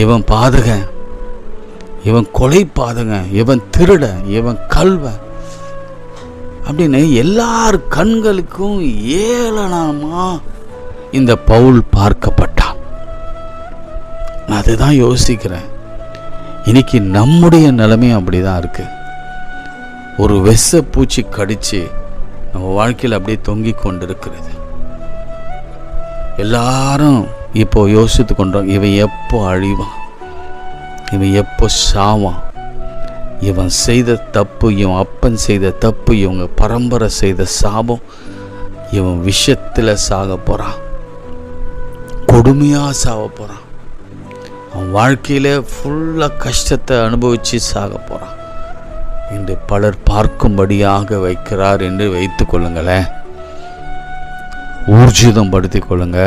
இவன் பாதகன், இவன் கொலை பாதகன், இவன் திருடன், இவன் கல்வன் அப்படின்னு எல்லார் கண்களுக்கும் ஏளனமா இந்த பவுல் பார்க்கப்பட்டான். நான் அதுதான் யோசிக்கிறேன். இன்னைக்கு நம்முடைய நிலைமையும் அப்படிதான் இருக்கு. ஒரு விஷ பூச்சி கடிச்சு நம்ம வாழ்க்கையில் அப்படியே தொங்கி கொண்டிருக்கிறது. எல்லாரும் இப்போ யோசித்து கொண்டோம், இவன் எப்போ அழிவான், இவன் எப்போ சாவான், இவன் செய்த தப்பு, இவன் அப்பன் செய்த தப்பு, இவங்க பரம்பரை செய்த சாபம், இவன் விஷத்தில் சாக போகிறான், கொடுமையாக சாக போகிறான், அவன் வாழ்க்கையில் ஃபுல்லாக கஷ்டத்தை அனுபவித்து சாக போகிறான் என்று பலர் பார்க்கும்படியாக வைக்கிறார் என்று வைத்து கொள்ளுங்களேன். ஊர்ஜிதம் படுத்தி கொள்ளுங்க.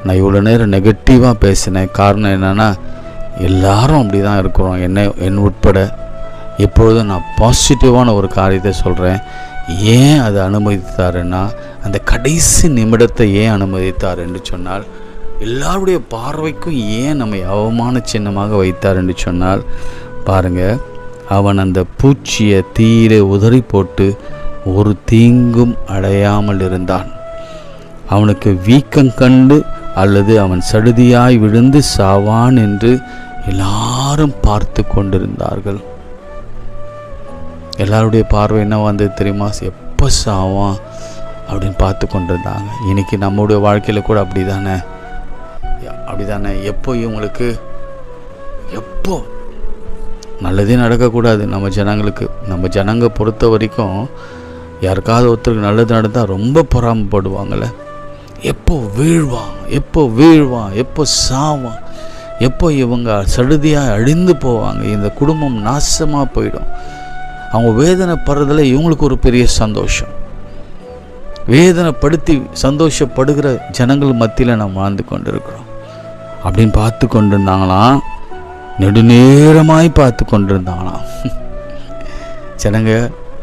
நான் இவ்வளோ நேரம் நெகட்டிவாக பேசினேன். காரணம் என்னென்னா, எல்லாரும் அப்படி தான் இருக்கிறோம், என் உட்பட. எப்பொழுதும் நான் பாசிட்டிவான ஒரு காரியத்தை சொல்கிறேன். ஏன் அதை அனுமதித்தாருன்னா, அந்த கடைசி நிமிடத்தை ஏன் அனுமதித்தார் என்று சொன்னால், எல்லாருடைய பார்வைக்கும் ஏன் நம்மை அவமான சின்னமாக வைத்தார் என்று சொன்னால், பாருங்கள், அவன் அந்த பூச்சியை தீரை உதறி போட்டு ஒரு தீங்கும் அடையாமல் இருந்தான். அவனுக்கு வீக்கம் கண்டு அல்லது அவன் சடுதியாய் விழுந்து சாவான் என்று எல்லாரும் பார்த்து கொண்டிருந்தார்கள். எல்லாருடைய பார்வை என்ன வந்தது தெரியுமா? எப்போ சாவான் அப்படின்னு பார்த்து கொண்டிருந்தாங்க. இன்னைக்கு நம்முடைய வாழ்க்கையில் கூட அப்படிதானே? எப்போ இவங்களுக்கு எப்போ நல்லதே நடக்கக்கூடாது நம்ம ஜனங்க பொறுத்த வரைக்கும் யாருக்காவது ஒருத்தருக்கு நல்லது நடந்தால் ரொம்ப பொறாமப்படுவாங்கள்ல. எப்போ வீழ்வான், எப்போ சாவான், எப்போ இவங்க சடுதியாக அழிந்து போவாங்க, இந்த குடும்பம் நாசமாக போயிடும். அவங்க வேதனைப்படுறதுல இவங்களுக்கு ஒரு பெரிய சந்தோஷம். வேதனைப்படுத்தி சந்தோஷப்படுகிற ஜனங்கள் மத்தியில் நம்ம வாழ்ந்து கொண்டிருக்கிறோம் அப்படின்னு பார்த்து கொண்டிருந்தாங்களாம். நெடுநேரமாய் பார்த்து கொண்டிருந்தாங்களாம். ஜனங்க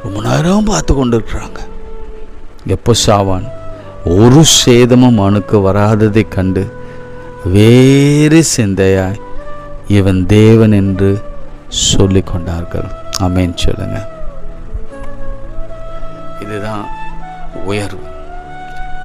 ரொம்ப நேரம் பார்த்து கொண்டிருக்கிறாங்க. எப்போ சாவான், ஒரு சேதமும் அவனுக்கு வராததை கண்டு வேறு சிந்தையாய் இவன் தேவன் என்று சொல்லிக் கொண்டார்கள். ஆமென் சொல்லுங்க. இதுதான் உயர்வு.